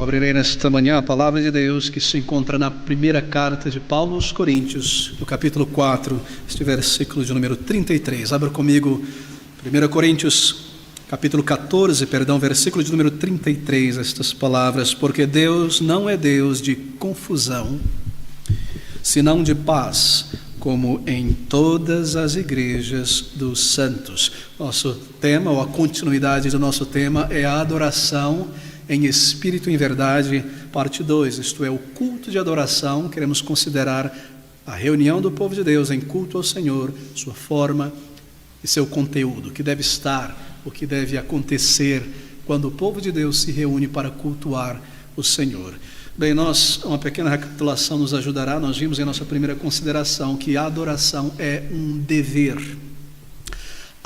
Abrirei nesta manhã a palavra de Deus que se encontra na primeira carta de Paulo aos Coríntios, no capítulo 4, este versículo de número 33. Abra comigo 1 Coríntios, capítulo 14, versículo de número 33, estas palavras: porque Deus não é Deus de confusão, senão de paz, como em todas as igrejas dos santos. Nosso tema, ou a continuidade do nosso tema, é a adoração em espírito e em verdade, parte 2, isto é, o culto de adoração. Queremos considerar a reunião do povo de Deus em culto ao Senhor, sua forma e seu conteúdo, o que deve estar, o que deve acontecer quando o povo de Deus se reúne para cultuar o Senhor. Bem, uma pequena recapitulação nos ajudará. Nós vimos em nossa primeira consideração que a adoração é um dever.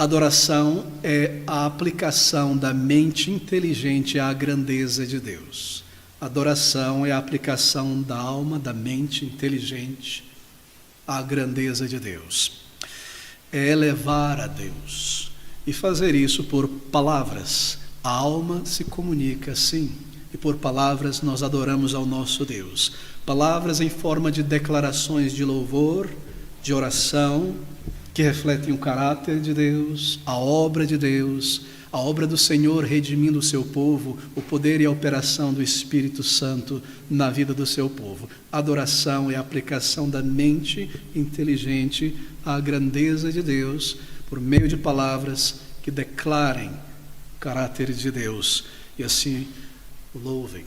Adoração é a aplicação da mente inteligente à grandeza de Deus. Adoração é a aplicação da alma, da mente inteligente à grandeza de Deus. É elevar a Deus e fazer isso por palavras. A alma se comunica assim, e por palavras nós adoramos ao nosso Deus. Palavras em forma de declarações de louvor, de oração, que refletem o caráter de Deus, a obra de Deus, a obra do Senhor redimindo o seu povo, o poder e a operação do Espírito Santo na vida do seu povo. Adoração é a aplicação da mente inteligente à grandeza de Deus, por meio de palavras que declarem o caráter de Deus e assim o louvem.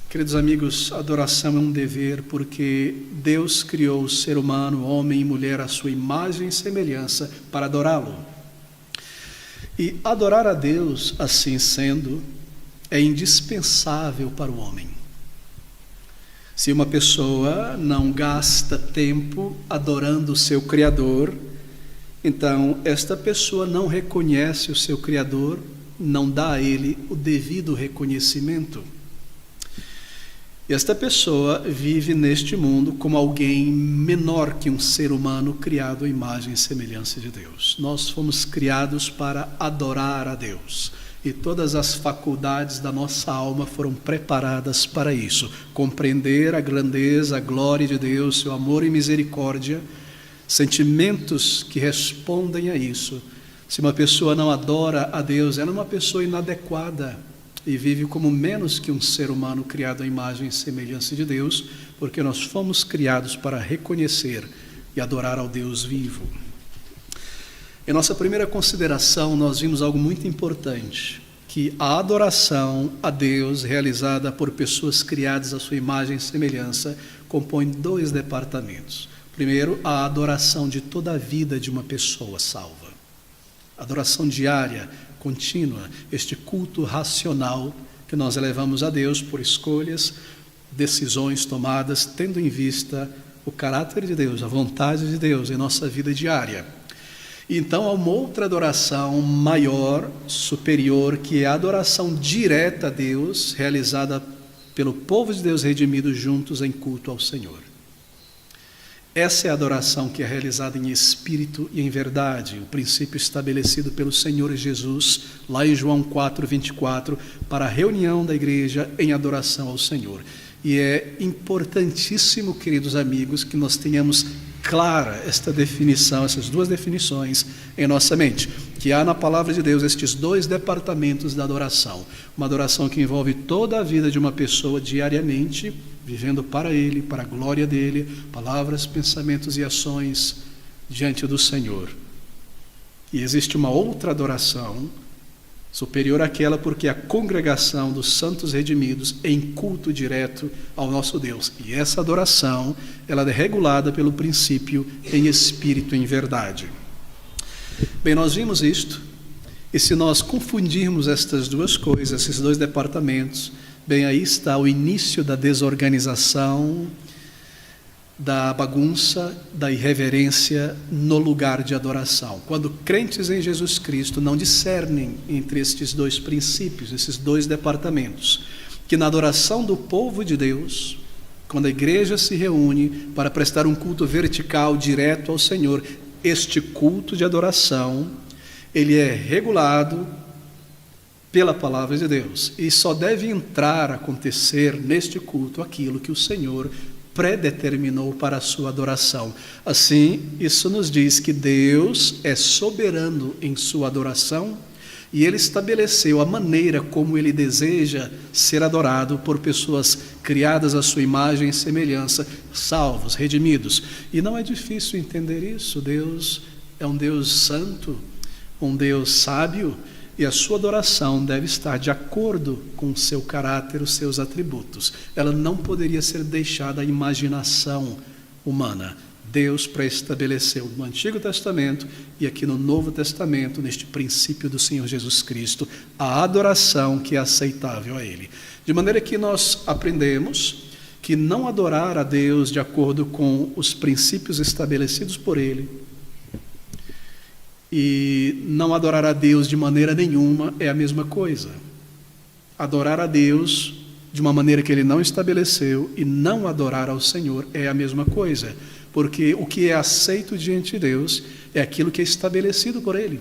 Queridos amigos, adoração é um dever porque Deus criou o ser humano, homem e mulher, à sua imagem e semelhança, para adorá-lo. E adorar a Deus, assim sendo, é indispensável para o homem. Se uma pessoa não gasta tempo adorando o seu Criador, então esta pessoa não reconhece o seu Criador, não dá a ele o devido reconhecimento. E esta pessoa vive neste mundo como alguém menor que um ser humano criado à imagem e semelhança de Deus. Nós fomos criados para adorar a Deus, e todas as faculdades da nossa alma foram preparadas para isso. Compreender a grandeza, a glória de Deus, seu amor e misericórdia, sentimentos que respondem a isso. Se uma pessoa não adora a Deus, ela é uma pessoa inadequada e vive como menos que um ser humano criado à imagem e semelhança de Deus, porque nós fomos criados para reconhecer e adorar ao Deus vivo. Em nossa primeira consideração, nós vimos algo muito importante, que a adoração a Deus, realizada por pessoas criadas à sua imagem e semelhança, compõe 2 departamentos. Primeiro, a adoração de toda a vida de uma pessoa salva. Adoração diária, contínua, este culto racional que nós elevamos a Deus por escolhas, decisões tomadas, tendo em vista o caráter de Deus, a vontade de Deus em nossa vida diária. E então há uma outra adoração maior, superior, que é a adoração direta a Deus, realizada pelo povo de Deus redimido juntos em culto ao Senhor. Essa é a adoração que é realizada em espírito e em verdade, o princípio estabelecido pelo Senhor Jesus, lá em João 4:24, para a reunião da igreja em adoração ao Senhor. E é importantíssimo, queridos amigos, que nós tenhamos clara esta definição, essas 2 definições em nossa mente, que há na palavra de Deus estes 2 departamentos da adoração. Uma adoração que envolve toda a vida de uma pessoa diariamente, vivendo para Ele, para a glória dEle, palavras, pensamentos e ações diante do Senhor. E existe uma outra adoração, superior àquela, porque a congregação dos santos redimidos em culto direto ao nosso Deus. E essa adoração, ela é regulada pelo princípio em espírito e em verdade. Bem, nós vimos isto, e se nós confundirmos estas 2 coisas, esses 2 departamentos, bem, aí está o início da desorganização, da bagunça, da irreverência no lugar de adoração. Quando crentes em Jesus Cristo não discernem entre estes 2 princípios, esses 2 departamentos, que na adoração do povo de Deus, quando a igreja se reúne para prestar um culto vertical direto ao Senhor, este culto de adoração, ele é regulado pela palavra de Deus. E só deve acontecer neste culto aquilo que o Senhor predeterminou para a sua adoração. Assim, isso nos diz que Deus é soberano em sua adoração e Ele estabeleceu a maneira como Ele deseja ser adorado por pessoas criadas à sua imagem e semelhança, salvos, redimidos. E não é difícil entender isso. Deus é um Deus santo, um Deus sábio, e a sua adoração deve estar de acordo com o seu caráter, os seus atributos. Ela não poderia ser deixada à imaginação humana. Deus pré-estabeleceu no Antigo Testamento e aqui no Novo Testamento, neste princípio do Senhor Jesus Cristo, a adoração que é aceitável a Ele. De maneira que nós aprendemos que não adorar a Deus de acordo com os princípios estabelecidos por Ele e não adorar a Deus de maneira nenhuma é a mesma coisa. Adorar a Deus de uma maneira que Ele não estabeleceu e não adorar ao Senhor é a mesma coisa, porque o que é aceito diante de Deus é aquilo que é estabelecido por Ele.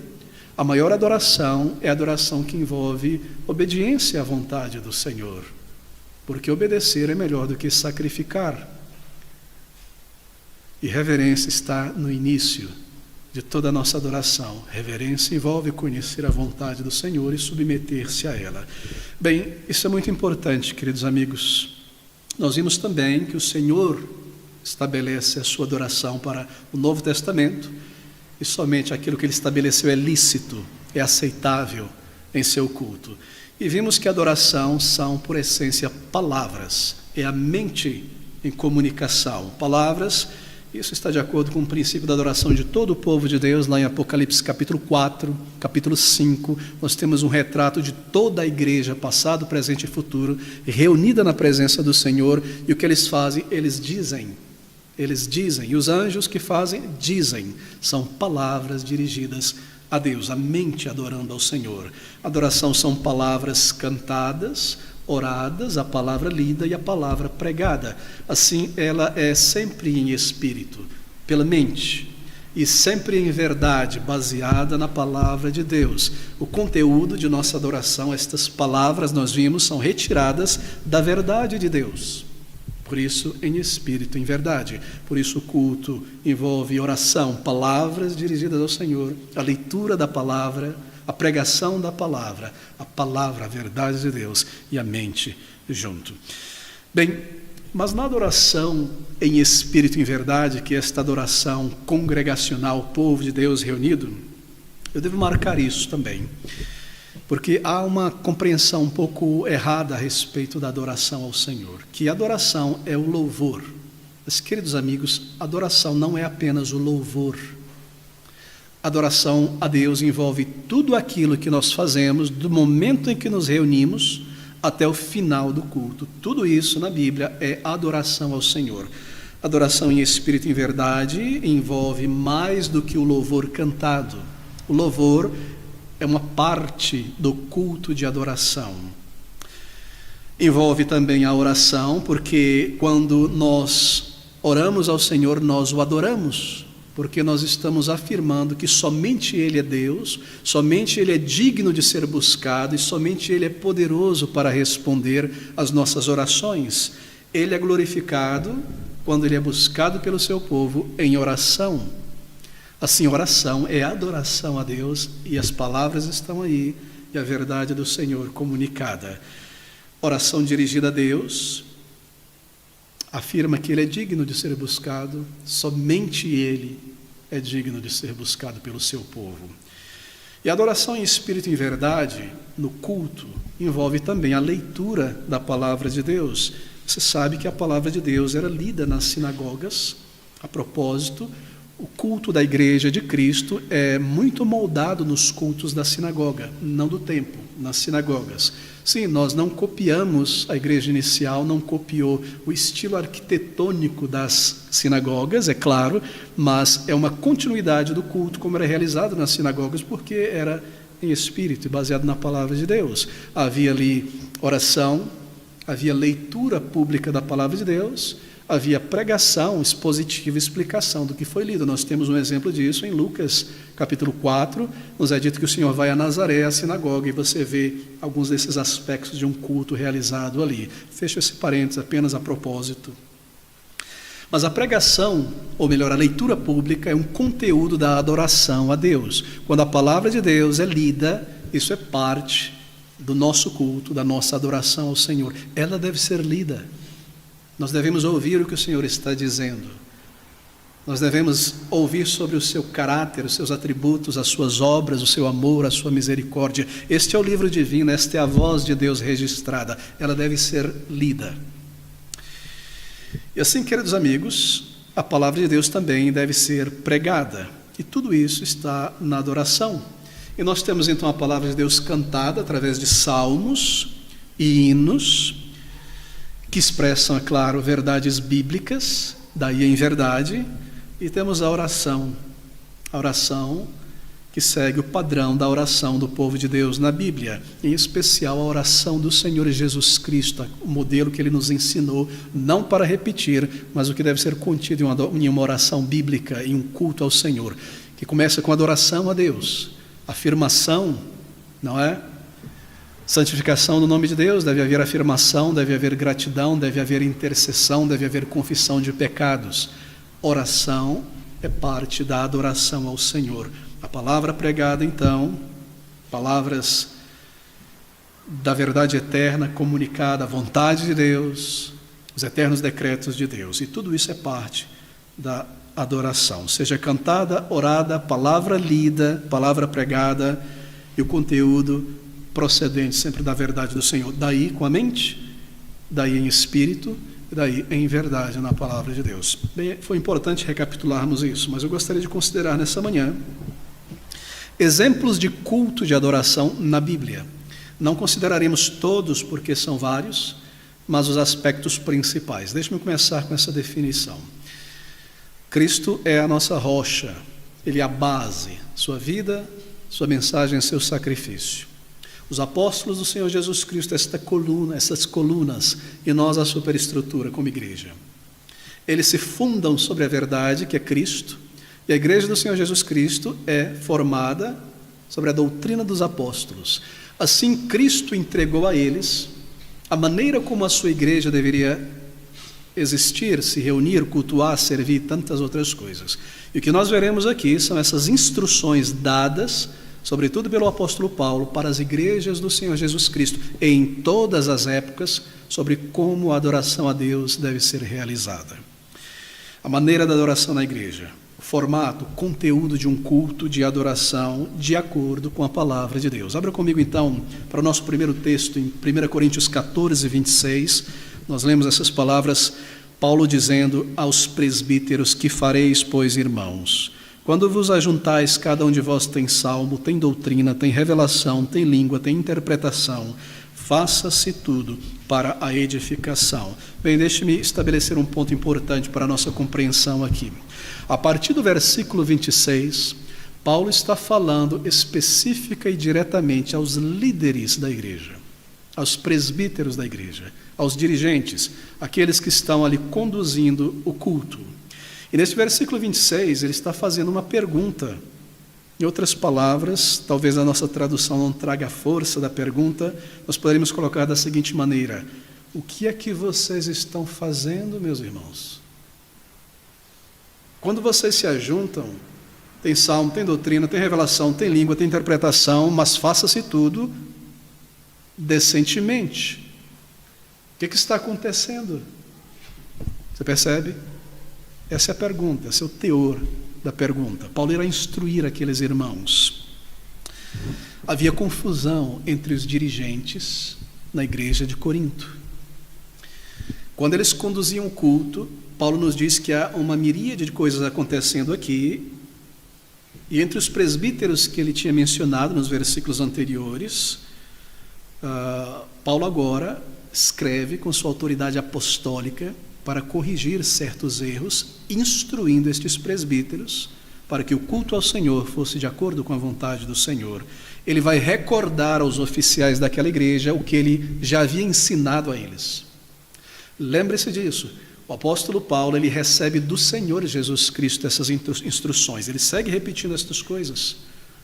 A maior adoração é a adoração que envolve obediência à vontade do Senhor, porque obedecer é melhor do que sacrificar. E reverência está no início de toda a nossa adoração. Reverência envolve conhecer a vontade do Senhor e submeter-se a ela. Bem, isso é muito importante, queridos amigos. Nós vimos também que o Senhor estabelece a sua adoração para o Novo Testamento e somente aquilo que Ele estabeleceu é lícito, é aceitável em seu culto. E vimos que a adoração são, por essência, palavras. É a mente em comunicação. Palavras. Isso está de acordo com o princípio da adoração de todo o povo de Deus, lá em Apocalipse capítulo 4, capítulo 5, nós temos um retrato de toda a igreja, passado, presente e futuro, reunida na presença do Senhor, e o que eles fazem? Eles dizem, e os anjos que fazem, dizem, são palavras dirigidas a Deus, a mente adorando ao Senhor. Adoração são palavras cantadas, oradas, a palavra lida e a palavra pregada. Assim, ela é sempre em espírito, pela mente, e sempre em verdade, baseada na palavra de Deus. O conteúdo de nossa adoração, estas palavras, nós vimos, são retiradas da verdade de Deus. Por isso, em espírito, em verdade. Por isso, o culto envolve oração, palavras dirigidas ao Senhor, a leitura da palavra, a pregação da palavra, a verdade de Deus e a mente junto. Bem, mas na adoração em espírito e em verdade, que é esta adoração congregacional, povo de Deus reunido, eu devo marcar isso também, porque há uma compreensão um pouco errada a respeito da adoração ao Senhor, que a adoração é o louvor. Mas, queridos amigos, adoração não é apenas o louvor. Adoração a Deus envolve tudo aquilo que nós fazemos, do momento em que nos reunimos até o final do culto. Tudo isso na Bíblia é adoração ao Senhor. Adoração em espírito e em verdade envolve mais do que o louvor cantado. O louvor é uma parte do culto de adoração. Envolve também a oração, porque quando nós oramos ao Senhor, nós o adoramos. Porque nós estamos afirmando que somente Ele é Deus, somente Ele é digno de ser buscado e somente Ele é poderoso para responder às nossas orações. Ele é glorificado quando Ele é buscado pelo seu povo em oração. Assim, oração é adoração a Deus e as palavras estão aí e a verdade do Senhor comunicada. Oração dirigida a Deus afirma que Ele é digno de ser buscado, somente Ele é digno de ser buscado pelo seu povo. E a adoração em espírito e em verdade, no culto, envolve também a leitura da palavra de Deus. Você sabe que a palavra de Deus era lida nas sinagogas. A propósito, o culto da igreja de Cristo é muito moldado nos cultos da sinagoga, não do templo, nas sinagogas. Sim, nós não copiamos, a igreja inicial não copiou o estilo arquitetônico das sinagogas, é claro, mas é uma continuidade do culto como era realizado nas sinagogas, porque era em espírito e baseado na palavra de Deus. Havia ali oração, havia leitura pública da palavra de Deus, havia pregação expositiva, explicação do que foi lido. Nós temos um exemplo disso em Lucas, capítulo 4, nos é dito que o Senhor vai a Nazaré, a sinagoga, e você vê alguns desses aspectos de um culto realizado ali. Fecho esse parênteses apenas a propósito. Mas a pregação, ou melhor, a leitura pública, é um conteúdo da adoração a Deus. Quando a palavra de Deus é lida, isso é parte do nosso culto, da nossa adoração ao Senhor. Ela deve ser lida. Nós devemos ouvir o que o Senhor está dizendo. Nós devemos ouvir sobre o seu caráter, os seus atributos, as suas obras, o seu amor, a sua misericórdia. Este é o livro divino, esta é a voz de Deus registrada. Ela deve ser lida. E assim, queridos amigos, a palavra de Deus também deve ser pregada. E tudo isso está na adoração. E nós temos então a palavra de Deus cantada através de salmos e hinos, que expressam, é claro, verdades bíblicas, daí em verdade. E temos a oração que segue o padrão da oração do povo de Deus na Bíblia, em especial a oração do Senhor Jesus Cristo, o modelo que Ele nos ensinou, não para repetir, mas o que deve ser contido em uma oração bíblica, em um culto ao Senhor, que começa com adoração a Deus, afirmação, não é? Santificação do nome de Deus, deve haver afirmação, deve haver gratidão, deve haver intercessão, deve haver confissão de pecados. Oração é parte da adoração ao Senhor. A palavra pregada, então, palavras da verdade eterna comunicada, a vontade de Deus, os eternos decretos de Deus. E tudo isso é parte da adoração. Seja cantada, orada, palavra lida, palavra pregada e o conteúdo procedente sempre da verdade do Senhor. Daí com a mente, daí em espírito, daí em verdade na palavra de Deus. Bem, foi importante recapitularmos isso, mas eu gostaria de considerar nessa manhã exemplos de culto de adoração na Bíblia. Não consideraremos todos, porque são vários, mas os aspectos principais. Deixe-me começar com essa definição. Cristo é a nossa rocha, Ele é a base, sua vida, sua mensagem, seu sacrifício. Os apóstolos do Senhor Jesus Cristo, essas colunas, e nós a superestrutura como igreja. Eles se fundam sobre a verdade que é Cristo, e a igreja do Senhor Jesus Cristo é formada sobre a doutrina dos apóstolos. Assim, Cristo entregou a eles a maneira como a sua igreja deveria existir, se reunir, cultuar, servir e tantas outras coisas. E o que nós veremos aqui são essas instruções dadas, sobretudo pelo apóstolo Paulo, para as igrejas do Senhor Jesus Cristo, em todas as épocas, sobre como a adoração a Deus deve ser realizada. A maneira da adoração na igreja, o formato, o conteúdo de um culto de adoração de acordo com a palavra de Deus. Abra comigo então para o nosso primeiro texto, em 1 Coríntios 14, 26, nós lemos essas palavras, Paulo dizendo aos presbíteros: que fareis, pois, irmãos? Quando vos ajuntais, cada um de vós tem salmo, tem doutrina, tem revelação, tem língua, tem interpretação. Faça-se tudo para a edificação. Bem, deixe-me estabelecer um ponto importante para a nossa compreensão aqui. A partir do versículo 26, Paulo está falando específica e diretamente aos líderes da igreja, aos presbíteros da igreja, aos dirigentes, aqueles que estão ali conduzindo o culto. E nesse versículo 26, ele está fazendo uma pergunta. Em outras palavras, talvez a nossa tradução não traga a força da pergunta, nós poderíamos colocar da seguinte maneira: o que é que vocês estão fazendo, meus irmãos? Quando vocês se ajuntam, tem salmo, tem doutrina, tem revelação, tem língua, tem interpretação, mas faça-se tudo decentemente. O que está acontecendo? Você percebe? Essa é a pergunta, esse é o teor da pergunta. Paulo irá instruir aqueles irmãos. Havia confusão entre os dirigentes na igreja de Corinto. Quando eles conduziam o culto, Paulo nos diz que há uma miríade de coisas acontecendo aqui, e entre os presbíteros que ele tinha mencionado nos versículos anteriores, Paulo agora escreve com sua autoridade apostólica para corrigir certos erros, instruindo estes presbíteros para que o culto ao Senhor fosse de acordo com a vontade do Senhor. Ele vai recordar aos oficiais daquela igreja o que ele já havia ensinado a eles. Lembre-se disso, O apóstolo Paulo, ele recebe do Senhor Jesus Cristo essas instruções. Ele segue repetindo estas coisas.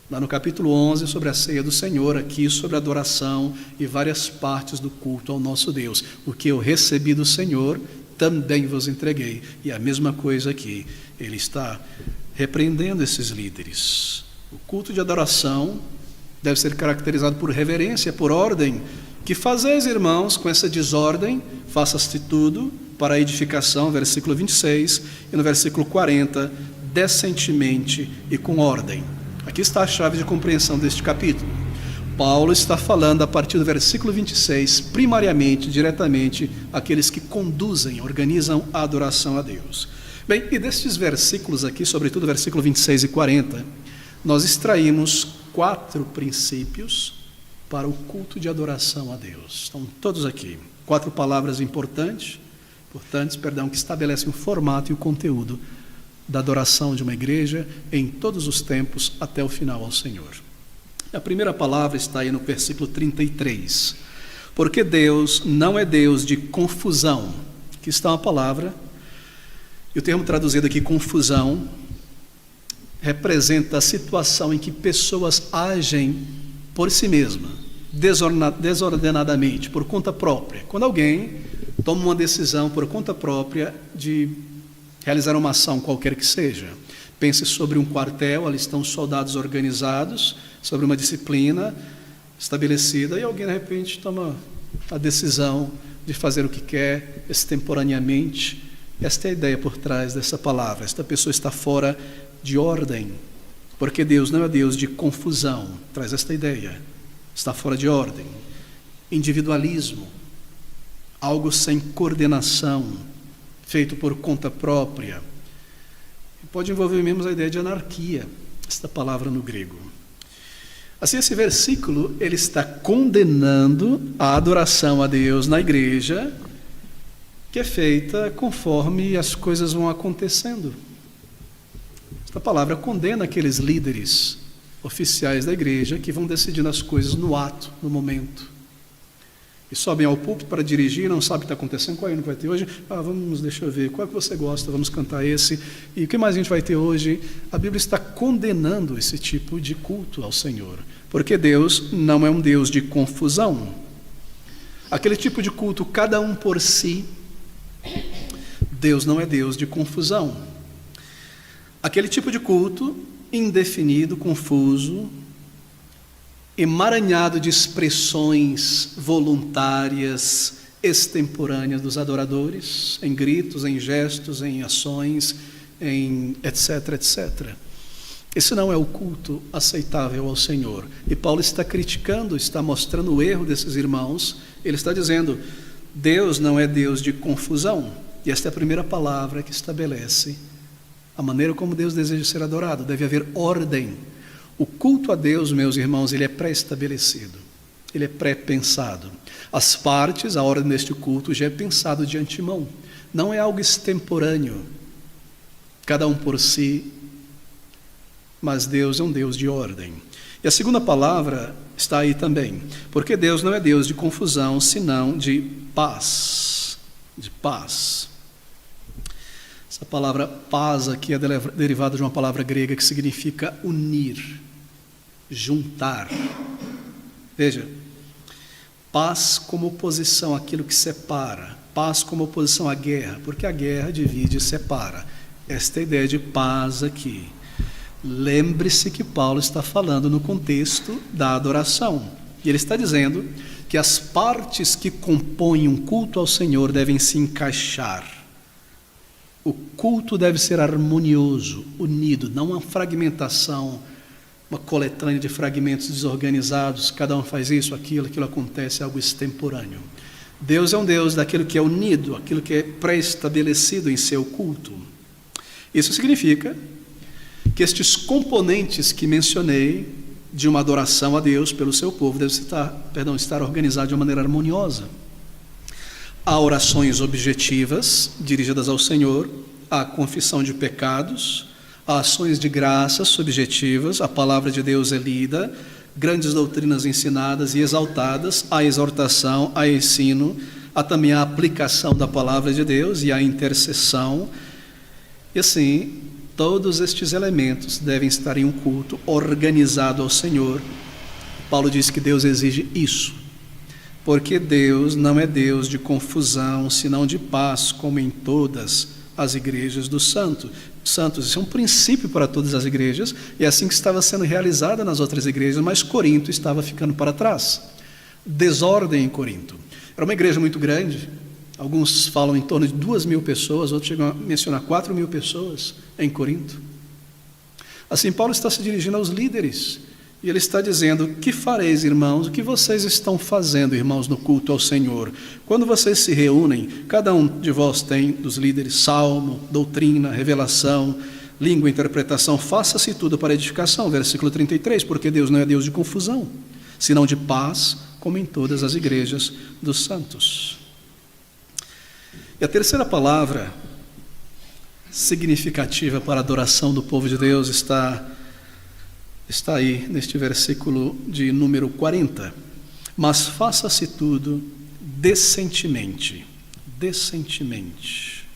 Lá no capítulo 11, sobre a ceia do Senhor, aqui sobre a adoração e várias partes do culto ao nosso Deus. O que eu recebi do Senhor, também vos entreguei. E a mesma coisa aqui. Ele está repreendendo esses líderes. O culto de adoração deve ser caracterizado por reverência, por ordem. Que fazeis, irmãos, com essa desordem, faças-te tudo para a edificação, versículo 26, e no versículo 40, decentemente e com ordem. Aqui está a chave de compreensão deste capítulo. Paulo está falando a partir do versículo 26, primariamente, diretamente, aqueles que conduzem, organizam a adoração a Deus. Bem, e destes versículos aqui, sobretudo versículo 26 e 40, nós extraímos 4 princípios para o culto de adoração a Deus. Estão todos aqui. 4 palavras importantes, que estabelecem o formato e o conteúdo da adoração de uma igreja em todos os tempos até o final ao Senhor. A primeira palavra está aí no versículo 33. Porque Deus não é Deus de confusão. Aqui está uma palavra, e o termo traduzido aqui, confusão, representa a situação em que pessoas agem por si mesmas, desordenadamente, por conta própria. Quando alguém toma uma decisão por conta própria de realizar uma ação qualquer que seja. Pense sobre um quartel, ali estão soldados organizados, sobre uma disciplina estabelecida, e alguém de repente toma a decisão de fazer o que quer, extemporaneamente. Esta é a ideia por trás dessa palavra. Esta pessoa está fora de ordem, porque Deus não é Deus de confusão, traz esta ideia. Está fora de ordem. Individualismo, algo sem coordenação, feito por conta própria. Pode envolver mesmo a ideia de anarquia, esta palavra no grego. Assim, esse versículo, ele está condenando a adoração a Deus na igreja, que é feita conforme as coisas vão acontecendo. Esta palavra condena aqueles líderes oficiais da igreja que vão decidindo as coisas no ato, no momento. E sobem ao púlpito para dirigir, não sabe o que está acontecendo, qual é o hino que vai ter hoje? Deixa eu ver, qual é que você gosta, vamos cantar esse. E o que mais a gente vai ter hoje? A Bíblia está condenando esse tipo de culto ao Senhor, porque Deus não é um Deus de confusão. Aquele tipo de culto, cada um por si, Deus não é Deus de confusão. Aquele tipo de culto, indefinido, confuso, emaranhado de expressões voluntárias, extemporâneas dos adoradores, em gritos, em gestos, em ações, em etc, etc. Esse não é o culto aceitável ao Senhor. E Paulo está criticando, está mostrando o erro desses irmãos. Ele está dizendo, Deus não é Deus de confusão. E esta é a primeira palavra que estabelece a maneira como Deus deseja ser adorado. Deve haver ordem. O culto a Deus, meus irmãos, ele é pré-estabelecido, ele é pré-pensado. As partes, a ordem deste culto já é pensado de antemão, não é algo extemporâneo, cada um por si, mas Deus é um Deus de ordem. E a segunda palavra está aí também, porque Deus não é Deus de confusão, senão de paz, de paz. Essa palavra paz aqui é derivada de uma palavra grega que significa unir, juntar. Veja, paz como oposição àquilo que separa, paz como oposição à guerra, porque a guerra divide e separa. Esta é a ideia de paz aqui. Lembre-se que Paulo está falando no contexto da adoração, e ele está dizendo que as partes que compõem um culto ao Senhor devem se encaixar. O culto deve ser harmonioso, unido, não uma fragmentação, uma coletânea de fragmentos desorganizados, cada um faz isso, aquilo acontece, algo extemporâneo. Deus é um Deus daquilo que é unido, aquilo que é pré-estabelecido em seu culto. Isso significa que estes componentes que mencionei de uma adoração a Deus pelo seu povo devem estar organizados de uma maneira harmoniosa. Há orações objetivas dirigidas ao Senhor, há confissão de pecados, há ações de graça subjetivas, a palavra de Deus é lida, grandes doutrinas ensinadas e exaltadas, há exortação, há ensino, há também a aplicação da palavra de Deus e a intercessão. E assim, todos estes elementos devem estar em um culto organizado ao Senhor. Paulo diz que Deus exige isso, porque Deus não é Deus de confusão, senão de paz, como em todas as igrejas dos santos. Isso é um princípio para todas as igrejas, e é assim que estava sendo realizada nas outras igrejas, mas Corinto estava ficando para trás. Desordem em Corinto. Era uma igreja muito grande, alguns falam em torno de 2.000 pessoas, outros chegam a mencionar 4.000 pessoas em Corinto. Assim, Paulo está se dirigindo aos líderes, e ele está dizendo: que fareis, irmãos? O que vocês estão fazendo, irmãos, no culto ao Senhor? Quando vocês se reúnem, cada um de vós tem, dos líderes, salmo, doutrina, revelação, língua, interpretação. Faça-se tudo para edificação. Versículo 33, porque Deus não é Deus de confusão, senão de paz, como em todas as igrejas dos santos. E a terceira palavra significativa para a adoração do povo de Deus está aí neste versículo de número 40. Mas faça-se tudo decentemente. Decentemente.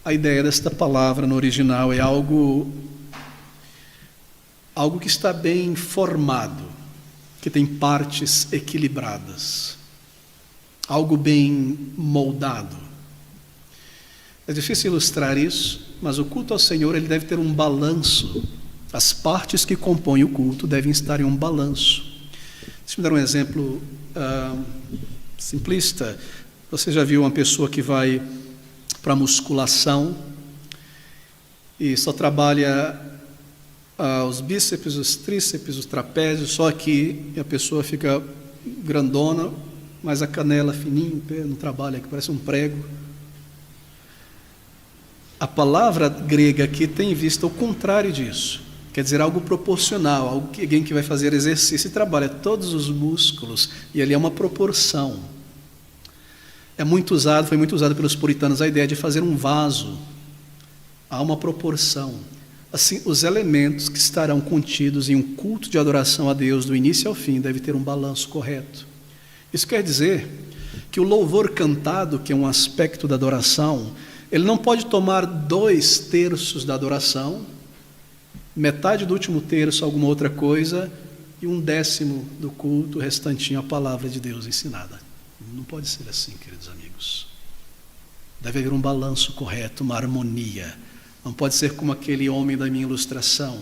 A ideia desta palavra no original é algo que está bem formado, que tem partes equilibradas, algo bem moldado. É difícil ilustrar isso, mas o culto ao Senhor ele deve ter um balanço. As partes que compõem o culto devem estar em um balanço. Deixa eu dar um exemplo simplista. Você já viu uma pessoa que vai para musculação e só trabalha os bíceps, os tríceps, os trapézios, só aqui, e a pessoa fica grandona, mas a canela fininha, o pé não trabalha, que parece um prego. A palavra grega aqui tem visto o contrário disso. Quer dizer, algo proporcional, alguém que vai fazer exercício e trabalha todos os músculos, e ali é uma proporção. Foi muito usado pelos puritanos a ideia de fazer um vaso. Há uma proporção. Assim, os elementos que estarão contidos em um culto de adoração a Deus, do início ao fim, deve ter um balanço correto. Isso quer dizer que o louvor cantado, que é um aspecto da adoração, ele não pode tomar 2/3 da adoração, metade do último terço alguma outra coisa, e 1/10 do culto, o restantinho a palavra de Deus ensinada. Não pode ser assim, queridos amigos. Deve haver um balanço correto, uma harmonia. Não pode ser como aquele homem da minha ilustração,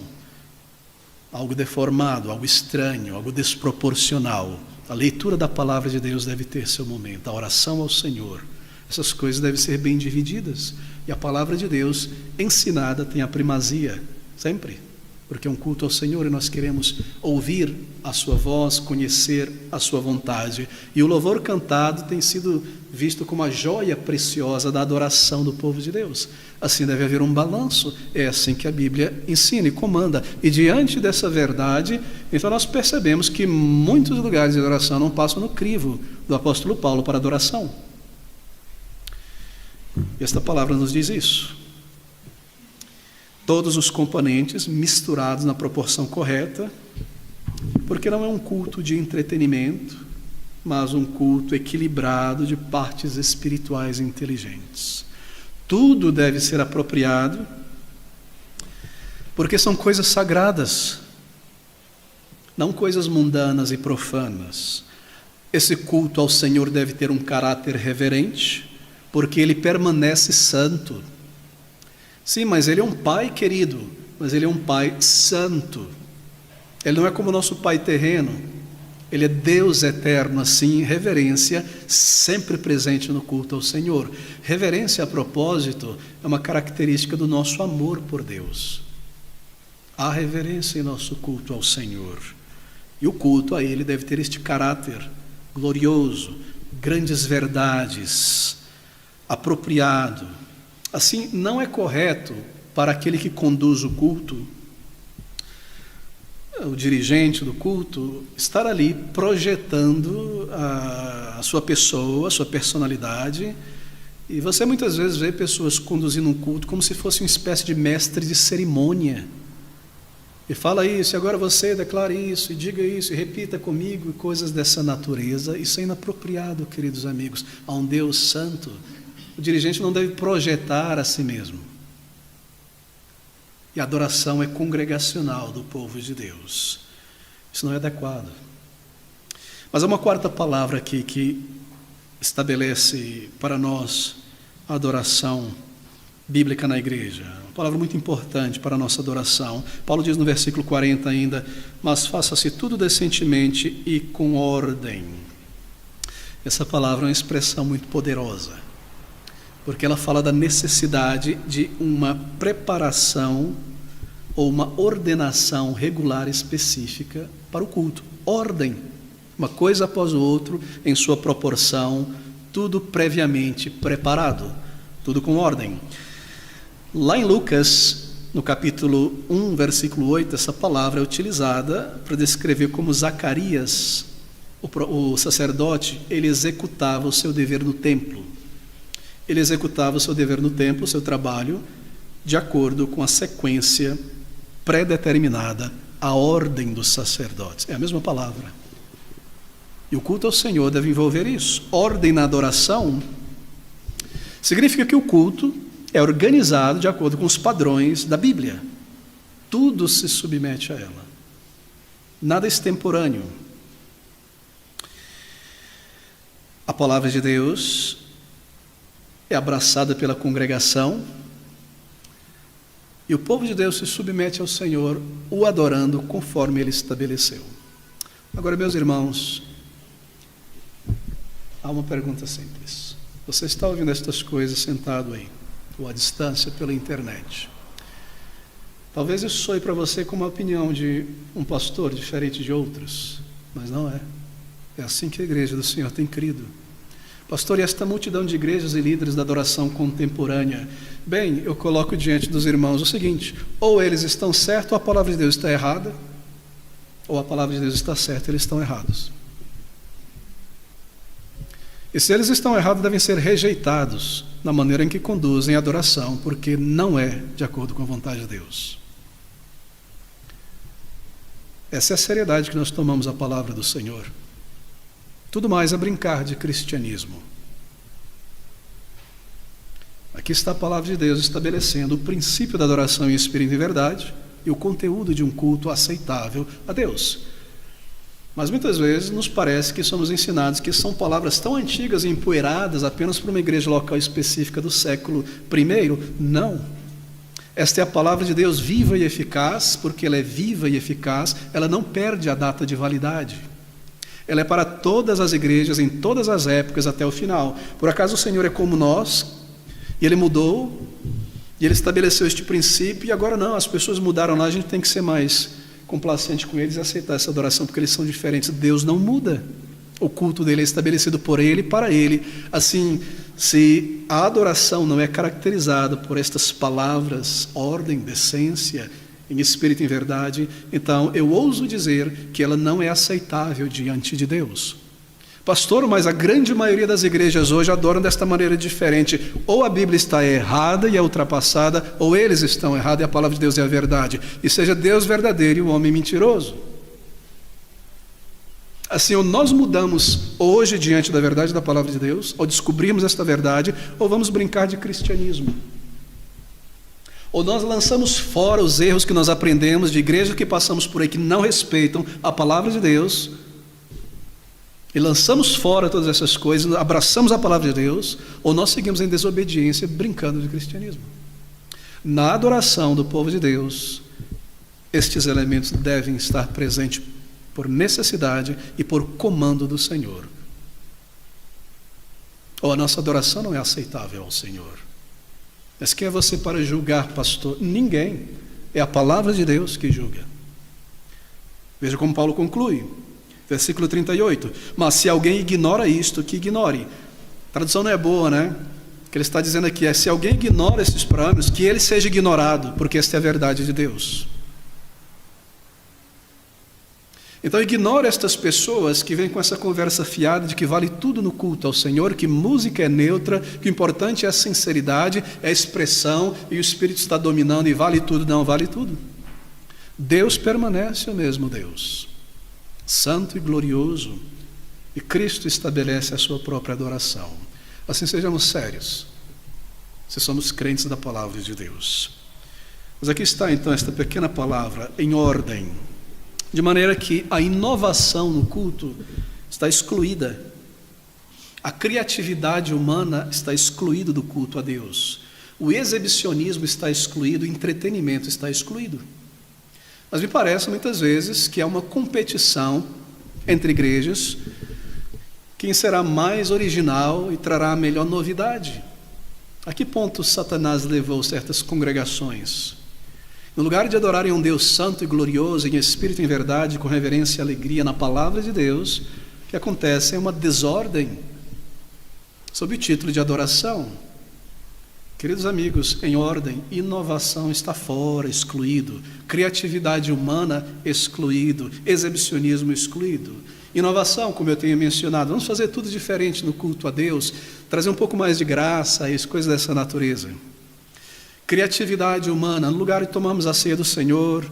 algo deformado, algo estranho, algo desproporcional. A leitura da palavra de Deus deve ter seu momento, a oração ao Senhor. Essas coisas devem ser bem divididas, e a palavra de Deus ensinada tem a primazia, sempre, porque é um culto ao Senhor e nós queremos ouvir a sua voz, conhecer a sua vontade, e o louvor cantado tem sido visto como a joia preciosa da adoração do povo de Deus. Assim deve haver um balanço, é assim que a Bíblia ensina e comanda, e diante dessa verdade, então nós percebemos que muitos lugares de adoração não passam no crivo do apóstolo Paulo para adoração. E esta palavra nos diz isso. Todos os componentes misturados na proporção correta, porque não é um culto de entretenimento, mas um culto equilibrado de partes espirituais inteligentes. Tudo deve ser apropriado, porque são coisas sagradas, não coisas mundanas e profanas. Esse culto ao Senhor deve ter um caráter reverente, porque Ele permanece santo. Sim, mas Ele é um Pai querido, mas Ele é um Pai santo. Ele não é como o nosso Pai terreno. Ele é Deus eterno, assim, reverência sempre presente no culto ao Senhor. Reverência, a propósito, é uma característica do nosso amor por Deus. Há reverência em nosso culto ao Senhor. E o culto a Ele deve ter este caráter glorioso, grandes verdades, apropriado. Assim, não é correto para aquele que conduz o culto, o dirigente do culto, estar ali projetando a sua pessoa, a sua personalidade. E você muitas vezes vê pessoas conduzindo um culto como se fosse uma espécie de mestre de cerimônia. E fala isso, e agora você declare isso, e diga isso, e repita comigo, e coisas dessa natureza. Isso é inapropriado, queridos amigos. A um Deus santo, o dirigente não deve projetar a si mesmo. E a adoração é congregacional do povo de Deus. Isso não é adequado. Mas há uma quarta palavra aqui que estabelece para nós a adoração bíblica na igreja. Uma palavra muito importante para a nossa adoração. Paulo diz no versículo 40 ainda: mas faça-se tudo decentemente e com ordem. Essa palavra é uma expressão muito poderosa, porque ela fala da necessidade de uma preparação ou uma ordenação regular específica para o culto. Ordem, uma coisa após o outro, em sua proporção, tudo previamente preparado, tudo com ordem. Lá em Lucas, no capítulo 1, versículo 8, essa palavra é utilizada para descrever como Zacarias, o sacerdote, ele executava o seu dever no templo. Ele executava o seu dever no templo, o seu trabalho, de acordo com a sequência pré-determinada, a ordem dos sacerdotes. É a mesma palavra. E o culto ao Senhor deve envolver isso. Ordem na adoração significa que o culto é organizado de acordo com os padrões da Bíblia. Tudo se submete a ela. Nada extemporâneo. A palavra de Deus é abraçada pela congregação e o povo de Deus se submete ao Senhor, o adorando conforme Ele estabeleceu. Agora, meus irmãos, há uma pergunta simples. Você está ouvindo estas coisas sentado aí, ou à distância pela internet. Talvez isso soe para você como a opinião de um pastor diferente de outros, mas não é. É assim que a igreja do Senhor tem crido. Pastor, e esta multidão de igrejas e líderes da adoração contemporânea? Bem, eu coloco diante dos irmãos o seguinte: ou eles estão certos, ou a palavra de Deus está errada, ou a palavra de Deus está certa, eles estão errados. E se eles estão errados, devem ser rejeitados na maneira em que conduzem a adoração, porque não é de acordo com a vontade de Deus. Essa é a seriedade que nós tomamos a palavra do Senhor. Tudo mais é brincar de cristianismo. Aqui está a palavra de Deus estabelecendo o princípio da adoração em espírito e verdade e o conteúdo de um culto aceitável a Deus. Mas muitas vezes nos parece que somos ensinados que são palavras tão antigas e empoeiradas apenas para uma igreja local específica do século I. Não. Esta é a palavra de Deus viva e eficaz, porque ela é viva e eficaz, ela não perde a data de validade. Ela é para todas as igrejas, em todas as épocas, até o final. Por acaso o Senhor é como nós, e Ele mudou, e Ele estabeleceu este princípio, e agora não, as pessoas mudaram lá, a gente tem que ser mais complacente com eles e aceitar essa adoração, porque eles são diferentes. Deus não muda. O culto dele é estabelecido por Ele e para Ele. Assim, se a adoração não é caracterizada por estas palavras, ordem, decência, em espírito e em verdade, então eu ouso dizer que ela não é aceitável diante de Deus. Pastor, mas a grande maioria das igrejas hoje adoram desta maneira diferente. Ou a Bíblia está errada e é ultrapassada, ou eles estão errados e a palavra de Deus é a verdade. E seja Deus verdadeiro e o homem mentiroso. Assim, ou nós mudamos hoje diante da verdade da palavra de Deus, ou descobrimos esta verdade, ou vamos brincar de cristianismo. Ou nós lançamos fora os erros que nós aprendemos de igrejas que passamos por aí que não respeitam a palavra de Deus, e lançamos fora todas essas coisas, abraçamos a palavra de Deus, ou nós seguimos em desobediência brincando de cristianismo. Na adoração do povo de Deus, estes elementos devem estar presentes por necessidade e por comando do Senhor. Ou a nossa adoração não é aceitável ao Senhor. Mas quem é você para julgar, pastor? Ninguém. É a palavra de Deus que julga. Veja como Paulo conclui. Versículo 38. Mas se alguém ignora isto, que ignore. A tradução não é boa, né? O que ele está dizendo aqui é: se alguém ignora esses parâmetros, que ele seja ignorado, porque esta é a verdade de Deus. Então ignore estas pessoas que vêm com essa conversa fiada de que vale tudo no culto ao Senhor, que música é neutra, que o importante é a sinceridade, é a expressão, e o Espírito está dominando e vale tudo. Não vale tudo. Deus permanece o mesmo Deus, santo e glorioso, e Cristo estabelece a sua própria adoração. Assim, sejamos sérios, se somos crentes da palavra de Deus. Mas aqui está então esta pequena palavra, em ordem, de maneira que a inovação no culto está excluída. A criatividade humana está excluída do culto a Deus. O exibicionismo está excluído, o entretenimento está excluído. Mas me parece muitas vezes que há uma competição entre igrejas, quem será mais original e trará a melhor novidade. A que ponto Satanás levou certas congregações? No lugar de adorarem um Deus santo e glorioso, em espírito e em verdade, com reverência e alegria na palavra de Deus, o que acontece é uma desordem, sob o título de adoração. Queridos amigos, em ordem, inovação está fora, excluído. Criatividade humana, excluído. Exibicionismo, excluído. Inovação, como eu tenho mencionado, vamos fazer tudo diferente no culto a Deus, trazer um pouco mais de graça, coisas dessa natureza. Criatividade humana, no lugar de tomarmos a ceia do Senhor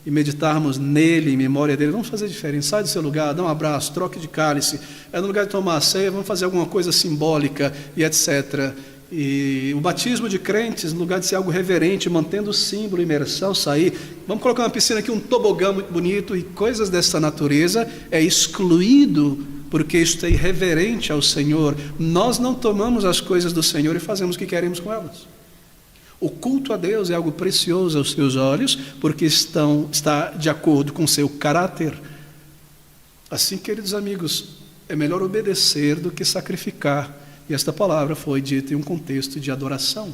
e meditarmos nele, em memória dele, vamos fazer diferente. Sai do seu lugar, dá um abraço, troque de cálice. No lugar de tomar a ceia, vamos fazer alguma coisa simbólica e etc. E o batismo de crentes, no lugar de ser algo reverente, mantendo o símbolo, imersão, sair, vamos colocar uma piscina aqui, um tobogã muito bonito e coisas dessa natureza, é excluído, porque isto é irreverente ao Senhor. Nós não tomamos as coisas do Senhor e fazemos o que queremos com elas. O culto a Deus é algo precioso aos seus olhos, porque está de acordo com o seu caráter. Assim, queridos amigos, é melhor obedecer do que sacrificar. E esta palavra foi dita em um contexto de adoração.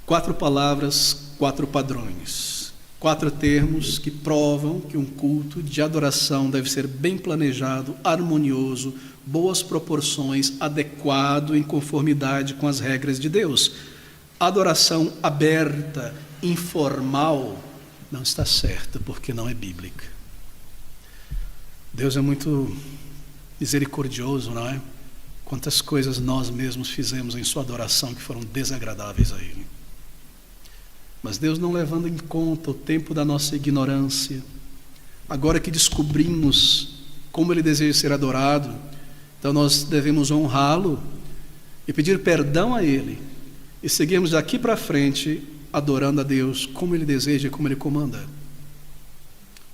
4 palavras, 4 padrões. 4 termos que provam que um culto de adoração deve ser bem planejado, harmonioso, boas proporções, adequado, em conformidade com as regras de Deus. Adoração aberta, informal, não está certa, porque não é bíblica. Deus é muito misericordioso, não é? Quantas coisas nós mesmos fizemos em sua adoração que foram desagradáveis a Ele. Mas Deus, não levando em conta o tempo da nossa ignorância, agora que descobrimos como Ele deseja ser adorado, então nós devemos honrá-lo e pedir perdão a Ele e seguirmos daqui para frente adorando a Deus como Ele deseja e como Ele comanda.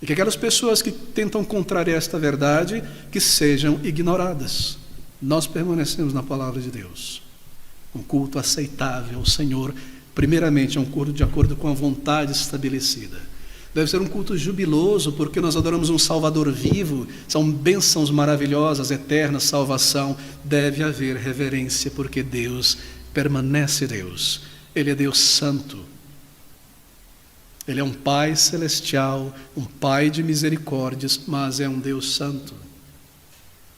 E que aquelas pessoas que tentam contrariar esta verdade, que sejam ignoradas. Nós permanecemos na palavra de Deus. Um culto aceitável ao Senhor, primeiramente é um culto de acordo com a vontade estabelecida. Deve ser um culto jubiloso, porque nós adoramos um Salvador vivo, são bênçãos maravilhosas, eternas, salvação. Deve haver reverência, porque Deus permanece Deus. Ele é Deus santo. Ele é um Pai celestial, um Pai de misericórdias, mas é um Deus santo.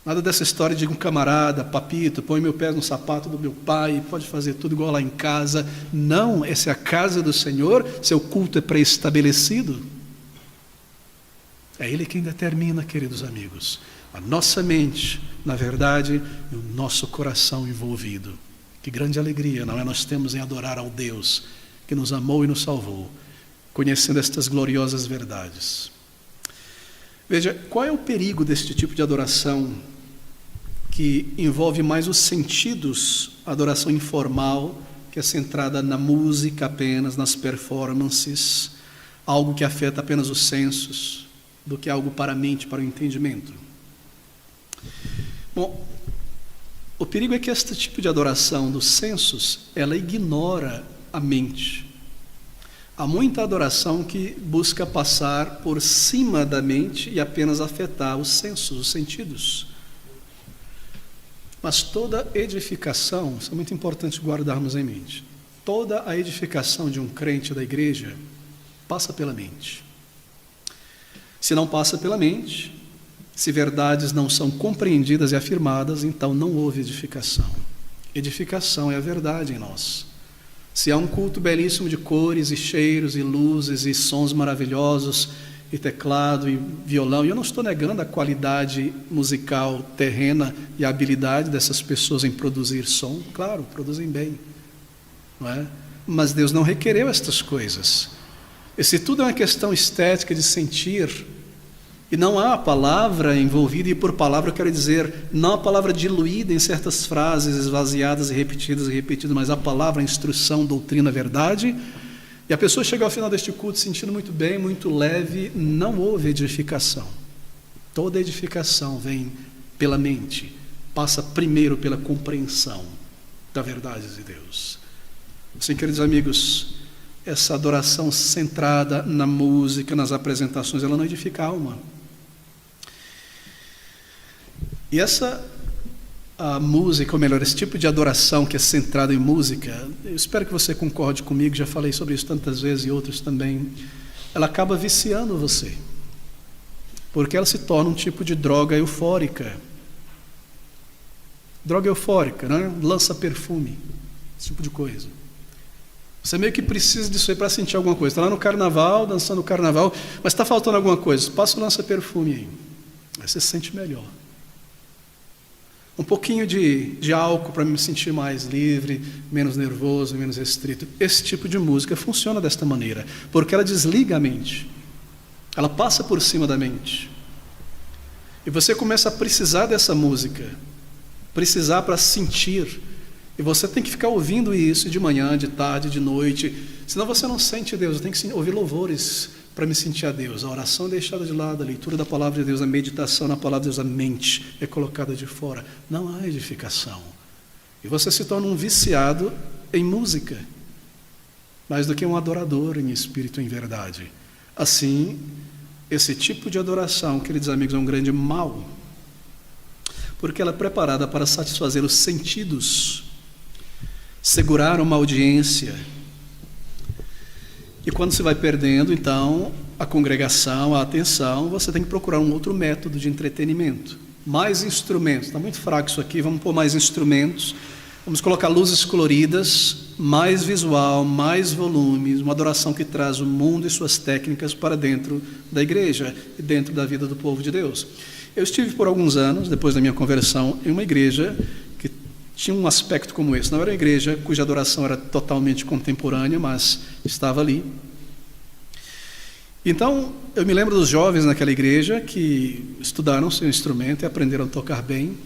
Nada dessa história de um camarada, papito, põe meu pé no sapato do meu pai, pode fazer tudo igual lá em casa. Não, essa é a casa do Senhor, seu culto é pré-estabelecido. É Ele quem determina, queridos amigos, a nossa mente, na verdade, e o nosso coração envolvido. Que grande alegria, não é? Nós temos em adorar ao Deus que nos amou e nos salvou, conhecendo estas gloriosas verdades. Veja, qual é o perigo deste tipo de adoração que envolve mais os sentidos, a adoração informal, que é centrada na música apenas, nas performances, algo que afeta apenas os sensos, do que algo para a mente, para o entendimento? Bom, o perigo é que este tipo de adoração dos sensos, ela ignora a mente. Há muita adoração que busca passar por cima da mente e apenas afetar os sensos, os sentidos. Mas toda edificação, isso é muito importante guardarmos em mente, toda a edificação de um crente da igreja passa pela mente. Se não passa pela mente, se verdades não são compreendidas e afirmadas, então não houve edificação. Edificação é a verdade em nós. Se há um culto belíssimo de cores e cheiros e luzes e sons maravilhosos e teclado e violão, e eu não estou negando a qualidade musical terrena e a habilidade dessas pessoas em produzir som, claro, produzem bem, não é? mas Deus não requereu estas coisas. E se tudo é uma questão estética de sentir, e não há a palavra envolvida, e por palavra eu quero dizer, não a palavra diluída em certas frases esvaziadas e repetidas, mas a palavra, a instrução, doutrina, verdade, e a pessoa chega ao final deste culto sentindo muito bem, muito leve, não houve edificação. Toda edificação vem pela mente, passa primeiro pela compreensão da verdade de Deus. Assim, queridos amigos, essa adoração centrada na música, nas apresentações, ela não edifica a alma. E a música, ou melhor, esse tipo de adoração que é centrada em música, eu espero que você concorde comigo, já falei sobre isso tantas vezes e outros também, ela acaba viciando você, porque ela se torna um tipo de droga eufórica. Droga eufórica, né? Lança perfume, esse tipo de coisa. Você meio que precisa disso aí para sentir alguma coisa. Está lá no carnaval, dançando o carnaval, mas está faltando alguma coisa. Passa o lança-perfume aí. Aí você se sente melhor. Um pouquinho de álcool para me sentir mais livre, menos nervoso, menos restrito. Esse tipo de música funciona desta maneira, porque ela desliga a mente. Ela passa por cima da mente. E você começa a precisar dessa música. Precisar para sentir. E você tem que ficar ouvindo isso de manhã, de tarde, de noite. Senão você não sente Deus. Eu tenho que ouvir louvores para me sentir a Deus. A oração é deixada de lado, a leitura da palavra de Deus, a meditação na palavra de Deus, a mente é colocada de fora. Não há edificação. E você se torna um viciado em música, mais do que um adorador em espírito e em verdade. Assim, esse tipo de adoração, queridos amigos, é um grande mal, porque ela é preparada para satisfazer os sentidos, segurar uma audiência. E quando se vai perdendo, então, a congregação, a atenção, você tem que procurar um outro método de entretenimento. Mais instrumentos. Está muito fraco isso aqui, vamos pôr mais instrumentos. Vamos colocar luzes coloridas, mais visual, mais volumes, uma adoração que traz o mundo e suas técnicas para dentro da igreja e dentro da vida do povo de Deus. Eu estive por alguns anos, depois da minha conversão, em uma igreja que tinha um aspecto como esse. Não era uma igreja cuja adoração era totalmente contemporânea, mas estava ali. Então, eu me lembro dos jovens naquela igreja que estudaram seu instrumento e aprenderam a tocar bem.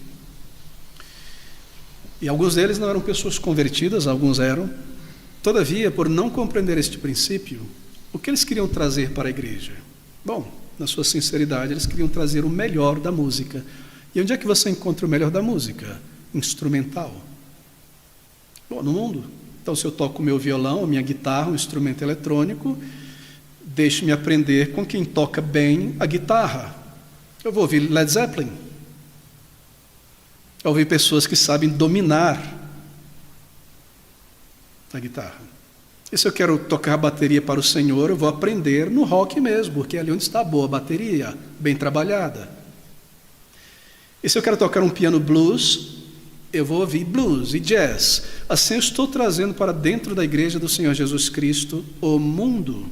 E alguns deles não eram pessoas convertidas, alguns eram. Todavia, por não compreender este princípio, o que eles queriam trazer para a igreja? Bom, na sua sinceridade, eles queriam trazer o melhor da música. E onde é que você encontra o melhor da música? Instrumental. Bom, no mundo. Então, se eu toco o meu violão, a minha guitarra, um instrumento eletrônico, deixe-me aprender com quem toca bem a guitarra. Eu vou ouvir Led Zeppelin. Eu ouvi pessoas que sabem dominar a guitarra. E se eu quero tocar bateria para o Senhor, eu vou aprender no rock mesmo, porque é ali onde está a boa bateria, bem trabalhada. E se eu quero tocar um piano blues, eu vou ouvir blues e jazz. Assim eu estou trazendo para dentro da igreja do Senhor Jesus Cristo o mundo.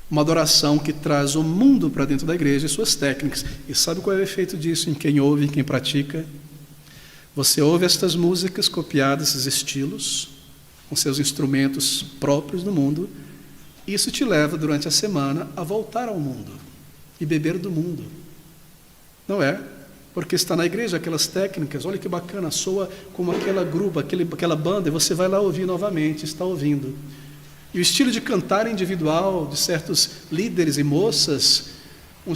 Uma adoração que traz o mundo para dentro da igreja e suas técnicas. E sabe qual é o efeito disso em quem ouve, em quem pratica? Você ouve estas músicas copiadas, esses estilos, com seus instrumentos próprios do mundo. Isso te leva, durante a semana, a voltar ao mundo e beber do mundo. Não é? Porque está na igreja aquelas técnicas, olha que bacana, soa como aquela grupa, aquela banda, e você vai lá ouvir novamente, está ouvindo. E o estilo de cantar individual de certos líderes e moças, uma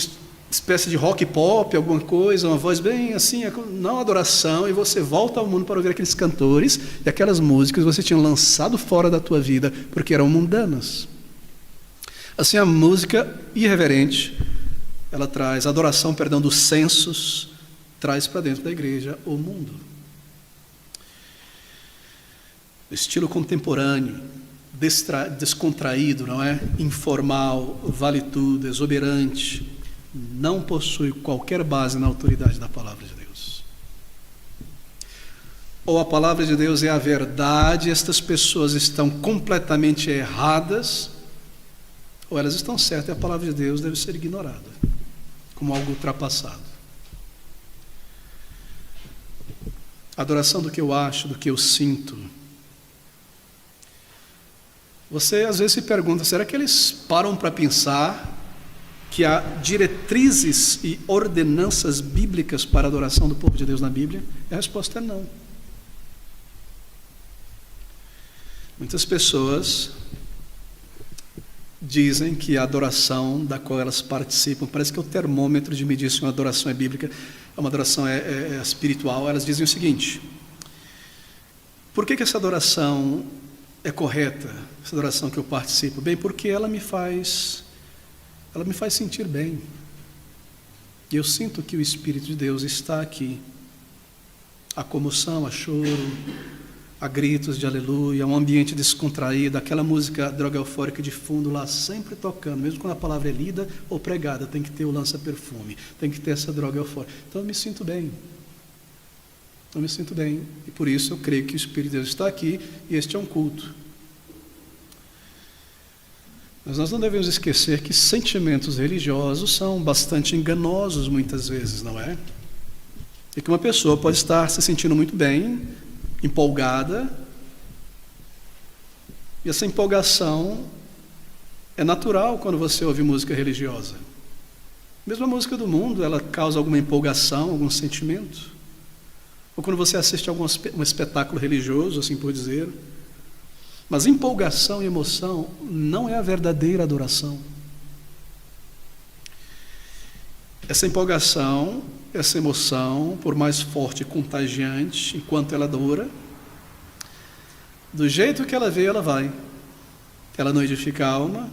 espécie de rock pop, alguma coisa, uma voz bem assim, não adoração, e você volta ao mundo para ouvir aqueles cantores e aquelas músicas que você tinha lançado fora da tua vida, porque eram mundanas. Assim, a música irreverente, ela traz a adoração, dos sensos, traz para dentro da igreja o mundo. O estilo contemporâneo, descontraído, não é? Informal, vale tudo, exuberante, não possui qualquer base na autoridade da palavra de Deus. Ou a palavra de Deus é a verdade, estas pessoas estão completamente erradas, ou elas estão certas e a palavra de Deus deve ser ignorada como algo ultrapassado. A adoração do que eu acho, do que eu sinto, Você às vezes se pergunta, será que eles param para pensar que há diretrizes e ordenanças bíblicas para a adoração do povo de Deus na Bíblia? A resposta é não. Muitas pessoas dizem que a adoração da qual elas participam, parece que é o termômetro de medir se uma adoração é bíblica, uma adoração é espiritual. Elas dizem o seguinte: por que essa adoração é correta, essa adoração que eu participo? Bem, porque ela me faz sentir bem. E eu sinto que o Espírito de Deus está aqui. Há comoção, há choro, há gritos de aleluia, um ambiente descontraído, aquela música droga eufórica de fundo lá sempre tocando, mesmo quando a palavra é lida ou pregada, tem que ter o lança-perfume, tem que ter essa droga eufórica. Então eu me sinto bem. E por isso eu creio que o Espírito de Deus está aqui e este é um culto. Mas nós não devemos esquecer que sentimentos religiosos são bastante enganosos muitas vezes, não é? E que uma pessoa pode estar se sentindo muito bem, empolgada, e essa empolgação é natural quando você ouve música religiosa. Mesmo a música do mundo, ela causa alguma empolgação, algum sentimento. Ou quando você assiste a um espetáculo religioso, assim por dizer. Mas empolgação e emoção não é a verdadeira adoração. Essa empolgação, essa emoção, por mais forte e contagiante, enquanto ela dura, do jeito que ela veio, ela vai. Ela não edifica a alma,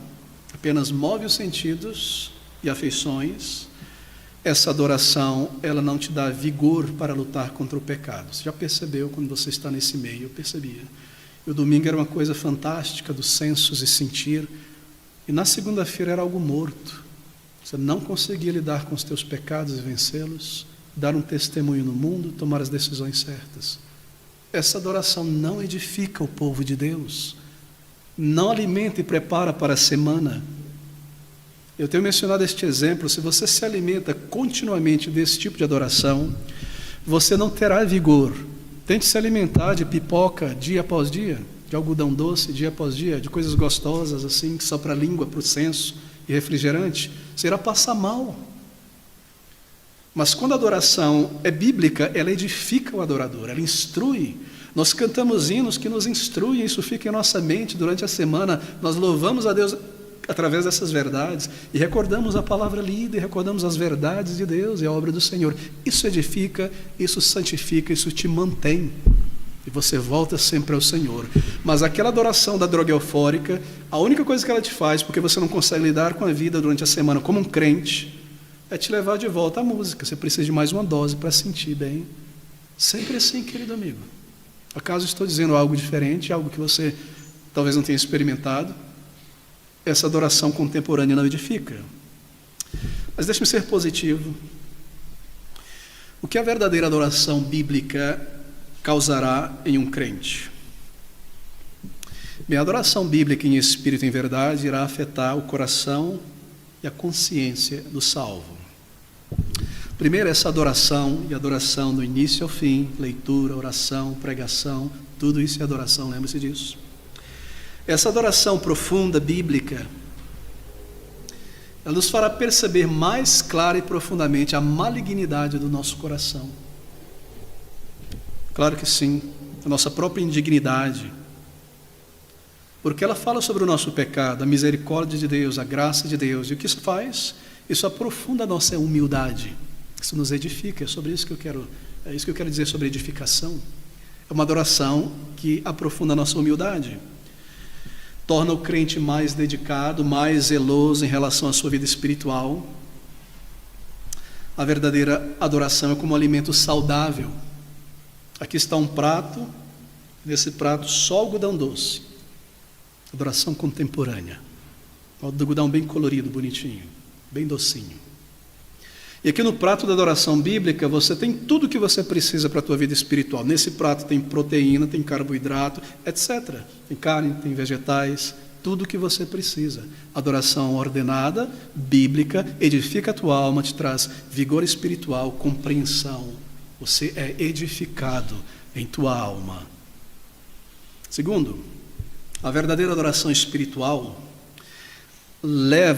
apenas move os sentidos e afeições. Essa adoração, ela não te dá vigor para lutar contra o pecado. Você já percebeu quando você está nesse meio? Eu percebia. E o domingo era uma coisa fantástica dos sensos e sentir, e na segunda-feira era algo morto. Você não conseguia lidar com os teus pecados e vencê-los, dar um testemunho no mundo, tomar as decisões certas. Essa adoração não edifica o povo de Deus, não alimenta e prepara para a semana. Eu tenho mencionado este exemplo: se você se alimenta continuamente desse tipo de adoração, você não terá vigor. Tente se alimentar de pipoca dia após dia, de algodão doce dia após dia, de coisas gostosas assim, só para a língua, para o senso, e refrigerante. Você irá passar mal. Mas quando a adoração é bíblica, ela edifica o adorador, ela instrui. Nós cantamos hinos que nos instruem, isso fica em nossa mente durante a semana. Nós louvamos a Deus através dessas verdades e recordamos a palavra lida e recordamos as verdades de Deus e a obra do Senhor. Isso edifica, isso santifica, isso te mantém e você volta sempre ao Senhor. Mas aquela adoração da droga eufórica, a única coisa que ela te faz, porque você não consegue lidar com a vida durante a semana como um crente, é te levar de volta à música. Você precisa de mais uma dose para sentir bem. Sempre assim, querido amigo. Acaso estou dizendo algo diferente, algo que você talvez não tenha experimentado? Essa adoração contemporânea não edifica. Mas deixe-me ser positivo. O que a verdadeira adoração bíblica causará em um crente? Bem, a adoração bíblica em espírito e em verdade irá afetar o coração e a consciência do salvo. Primeiro, essa adoração, e adoração do início ao fim, leitura, oração, pregação, tudo isso é adoração, lembre-se disso. Essa adoração profunda, bíblica, ela nos fará perceber mais clara e profundamente a malignidade do nosso coração. Claro que sim, a nossa própria indignidade, porque ela fala sobre o nosso pecado, a misericórdia de Deus, a graça de Deus. E o que isso faz? Isso aprofunda a nossa humildade, isso nos edifica. É sobre isso que eu quero dizer sobre edificação. É uma adoração que aprofunda a nossa humildade, torna o crente mais dedicado, mais zeloso em relação à sua vida espiritual. A verdadeira adoração é como um alimento saudável. Aqui está um prato, nesse prato só algodão doce. Adoração contemporânea. O algodão bem colorido, bonitinho, bem docinho. E aqui no prato da adoração bíblica, você tem tudo o que você precisa para a tua vida espiritual. Nesse prato tem proteína, tem carboidrato, etc. Tem carne, tem vegetais, tudo o que você precisa. Adoração ordenada, bíblica, edifica a tua alma, te traz vigor espiritual, compreensão. Você é edificado em tua alma. Segundo, A verdadeira adoração espiritual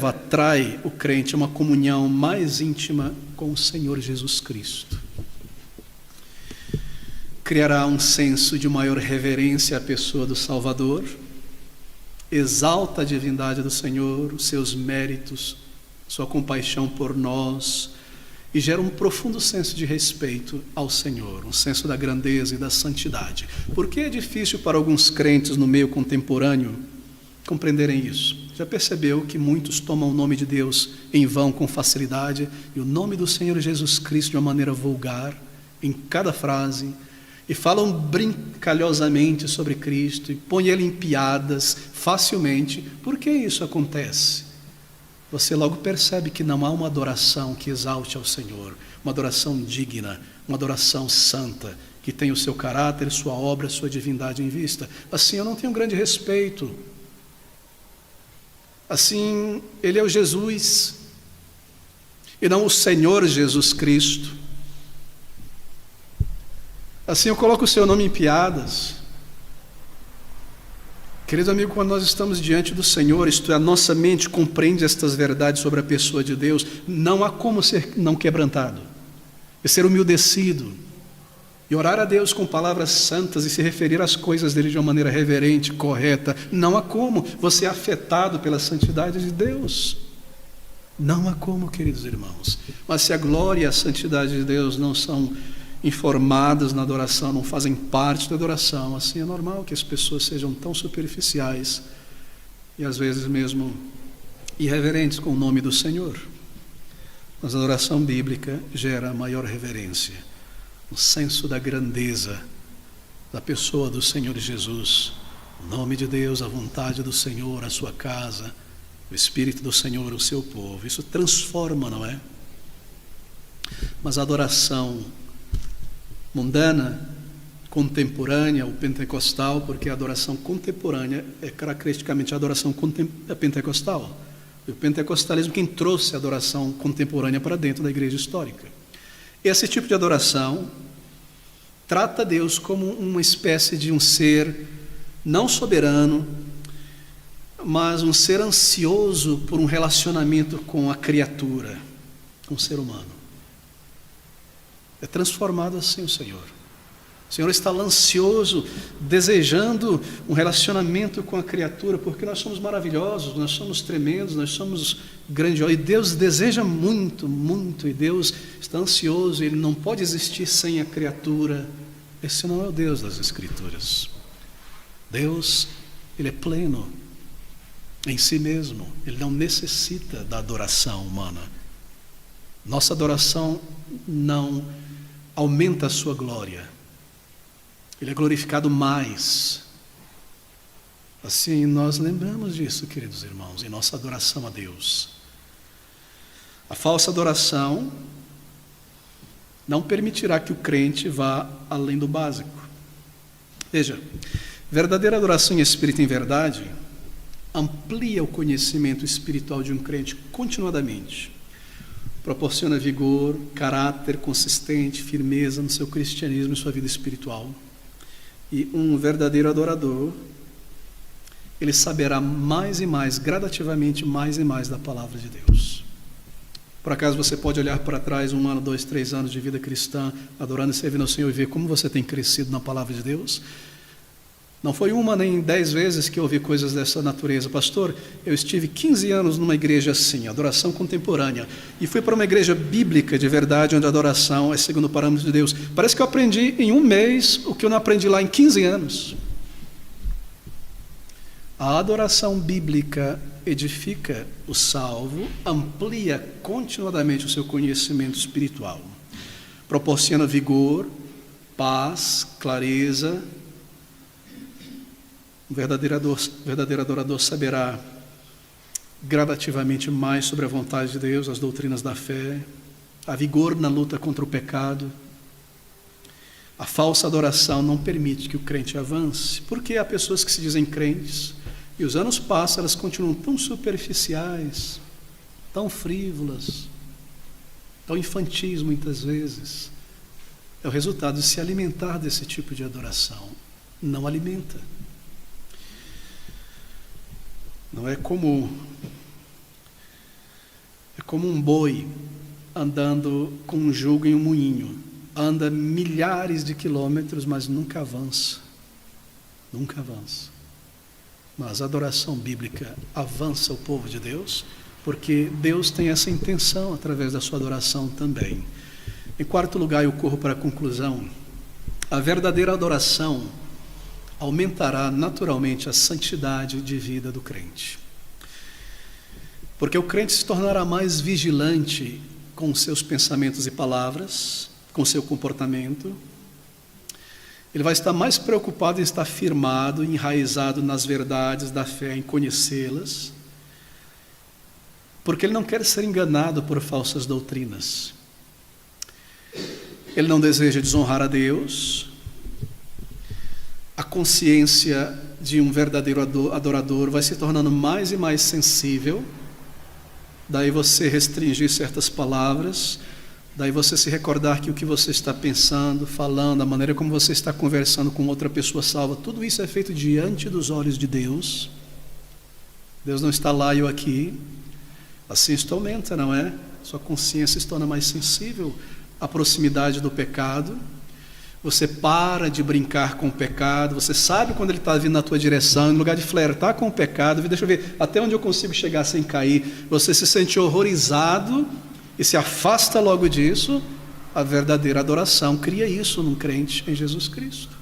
atrai o crente a uma comunhão mais íntima com o Senhor Jesus Cristo. Criará um senso de maior reverência à pessoa do Salvador, exalta a divindade do Senhor, os seus méritos, sua compaixão por nós, e gera um profundo senso de respeito ao Senhor, um senso da grandeza e da santidade. Por que é difícil para alguns crentes no meio contemporâneo compreenderem isso? Já percebeu que muitos tomam o nome de Deus em vão com facilidade e o nome do Senhor Jesus Cristo de uma maneira vulgar, em cada frase, e falam brincalhosamente sobre Cristo e põem Ele em piadas facilmente? Por que isso acontece? Você logo percebe que não há uma adoração que exalte ao Senhor, uma adoração digna, uma adoração santa, que tem o seu caráter, sua obra, sua divindade em vista. Assim eu não tenho grande respeito. Assim, Ele é o Jesus, e não o Senhor Jesus Cristo. Assim eu coloco o seu nome em piadas. Querido amigo, quando nós estamos diante do Senhor, isto é, a nossa mente compreende estas verdades sobre a pessoa de Deus, não há como ser não quebrantado, e ser humildecido, e orar a Deus com palavras santas e se referir às coisas dele de uma maneira reverente, correta. Não há como você é afetado pela santidade de Deus. Não há como, queridos irmãos. Mas se a glória e a santidade de Deus não são informadas na adoração, não fazem parte da adoração, assim é normal que as pessoas sejam tão superficiais e às vezes mesmo irreverentes com o nome do Senhor. Mas a adoração bíblica gera maior reverência, um senso da grandeza da pessoa do Senhor Jesus, o nome de Deus, a vontade do Senhor, a sua casa, o Espírito do Senhor, o seu povo. Isso transforma, não é? Mas a adoração mundana, contemporânea, ou pentecostal, porque a adoração contemporânea é caracteristicamente a adoração pentecostal. E o pentecostalismo quem trouxe a adoração contemporânea para dentro da igreja histórica. Esse tipo de adoração trata Deus como uma espécie de um ser não soberano, mas um ser ansioso por um relacionamento com a criatura, com o ser humano. É transformado assim o Senhor. O Senhor está ansioso, desejando um relacionamento com a criatura, porque nós somos maravilhosos, nós somos tremendos, nós somos grandiosos, e Deus deseja muito, muito, e Deus está ansioso, Ele não pode existir sem a criatura. Esse não é o Deus das Escrituras. Deus, Ele é pleno em si mesmo, Ele não necessita da adoração humana. Nossa adoração não aumenta a sua glória. Ele é glorificado mais. Assim, nós lembramos disso, queridos irmãos, em nossa adoração a Deus. A falsa adoração não permitirá que o crente vá além do básico. Veja, verdadeira adoração em espírito e em verdade amplia o conhecimento espiritual de um crente continuadamente. Proporciona vigor, caráter consistente, firmeza no seu cristianismo e sua vida espiritual. E um verdadeiro adorador, ele saberá mais e mais, gradativamente, mais e mais da palavra de Deus. Por acaso você pode olhar para trás 1 ano, 2, 3 anos de vida cristã, adorando e servindo ao Senhor, e ver como você tem crescido na palavra de Deus? Não foi 1 nem 10 vezes que eu ouvi coisas dessa natureza. Pastor, eu estive 15 anos numa igreja assim, adoração contemporânea, e fui para uma igreja bíblica de verdade, onde a adoração é segundo o parâmetro de Deus. Parece que eu aprendi em 1 mês o que eu não aprendi lá em 15 anos. A adoração bíblica edifica o salvo, amplia continuadamente o seu conhecimento espiritual, proporciona vigor, paz, clareza. Um verdadeiro adorador saberá gradativamente mais sobre a vontade de Deus, as doutrinas da fé, a vigor na luta contra o pecado. A falsa adoração não permite que o crente avance, porque há pessoas que se dizem crentes, e os anos passam, elas continuam tão superficiais, tão frívolas, tão infantis muitas vezes. É o resultado de se alimentar desse tipo de adoração. Não alimenta. Não é como um boi andando com um jugo em um moinho. Anda milhares de quilômetros, mas nunca avança. Nunca avança. Mas a adoração bíblica avança o povo de Deus, porque Deus tem essa intenção através da sua adoração também. Em quarto lugar, eu corro para a conclusão. A verdadeira adoração aumentará naturalmente a santidade de vida do crente. Porque o crente se tornará mais vigilante com seus pensamentos e palavras, com seu comportamento. Ele vai estar mais preocupado em estar firmado, enraizado nas verdades da fé, em conhecê-las, porque ele não quer ser enganado por falsas doutrinas. Ele não deseja desonrar a Deus. A consciência de um verdadeiro adorador vai se tornando mais e mais sensível. Daí você restringir certas palavras, daí você se recordar que o que você está pensando, falando, a maneira como você está conversando com outra pessoa salva, tudo isso é feito diante dos olhos de Deus. Deus não está lá e eu aqui. Assim isto aumenta, não é? Sua consciência se torna mais sensível à proximidade do pecado. Você para de brincar com o pecado, você sabe quando ele está vindo na tua direção, em lugar de flertar com o pecado, deixa eu ver até onde eu consigo chegar sem cair, você se sente horrorizado e se afasta logo disso. A verdadeira adoração cria isso num crente em Jesus Cristo.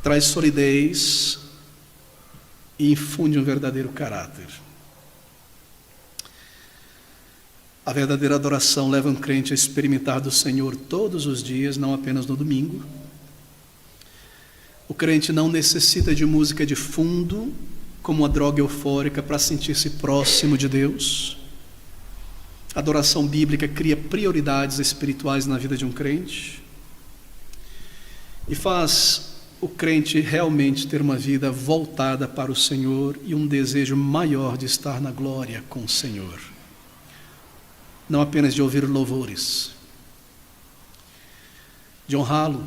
Traz solidez e infunde um verdadeiro caráter. A verdadeira adoração leva um crente a experimentar do Senhor todos os dias, não apenas no domingo. O crente não necessita de música de fundo, como uma droga eufórica, para sentir-se próximo de Deus. A adoração bíblica cria prioridades espirituais na vida de um crente e faz o crente realmente ter uma vida voltada para o Senhor e um desejo maior de estar na glória com o Senhor. Não apenas de ouvir louvores, de honrá-lo,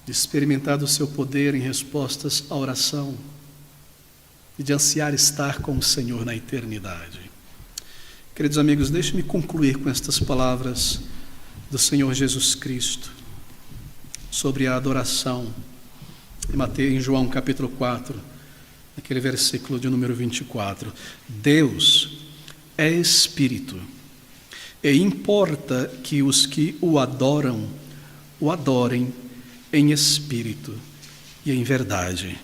de experimentar do seu poder em respostas à oração e de ansiar estar com o Senhor na eternidade. Queridos amigos, deixe-me concluir com estas palavras do Senhor Jesus Cristo sobre a adoração em João capítulo 4, naquele versículo de número 24. Deus é Espírito, e importa que os que o adoram, o adorem em espírito e em verdade.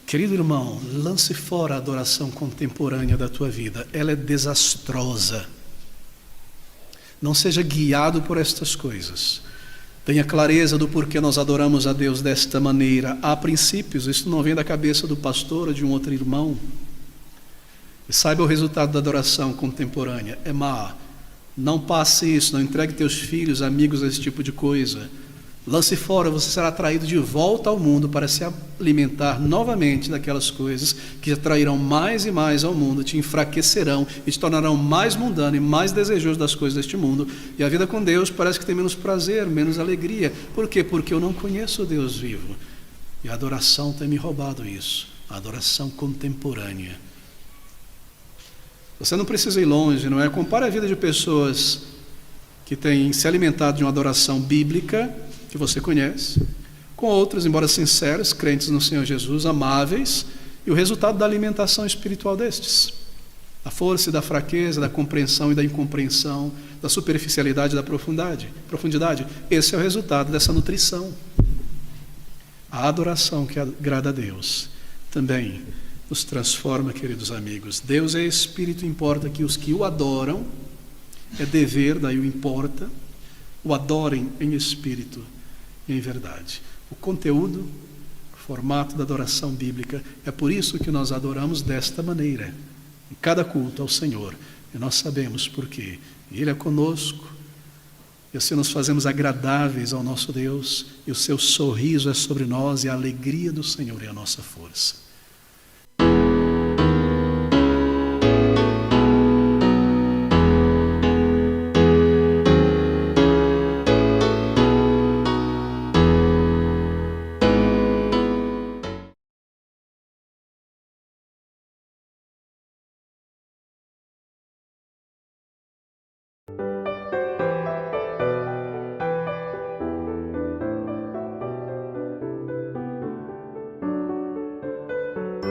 Querido irmão, lance fora a adoração contemporânea da tua vida. Ela é desastrosa. Não seja guiado por estas coisas. Tenha clareza do porquê nós adoramos a Deus desta maneira. Há princípios, isso não vem da cabeça do pastor ou de um outro irmão. E saiba o resultado da adoração contemporânea. É má. Não passe isso, não entregue teus filhos, amigos a esse tipo de coisa. Lance fora, você será atraído de volta ao mundo para se alimentar novamente daquelas coisas que atrairão mais e mais ao mundo, te enfraquecerão e te tornarão mais mundano e mais desejoso das coisas deste mundo. E a vida com Deus parece que tem menos prazer, menos alegria. Por quê? Porque eu não conheço o Deus vivo. E a adoração tem me roubado isso, a adoração contemporânea. Você não precisa ir longe, não é? Compare a vida de pessoas que têm se alimentado de uma adoração bíblica, que você conhece, com outras, embora sinceros, crentes no Senhor Jesus, amáveis, e o resultado da alimentação espiritual destes. Da força e da fraqueza, da compreensão e da incompreensão, da superficialidade e da profundidade. Esse é o resultado dessa nutrição. A adoração que agrada a Deus também nos transforma, queridos amigos. Deus é Espírito, importa que os que o adoram, é dever, daí o importa, o adorem em espírito e em verdade. O conteúdo, o formato da adoração bíblica, é por isso que nós adoramos desta maneira, em cada culto ao Senhor. E nós sabemos por quê. Ele é conosco, e assim nos fazemos agradáveis ao nosso Deus, e o seu sorriso é sobre nós, e a alegria do Senhor é a nossa força.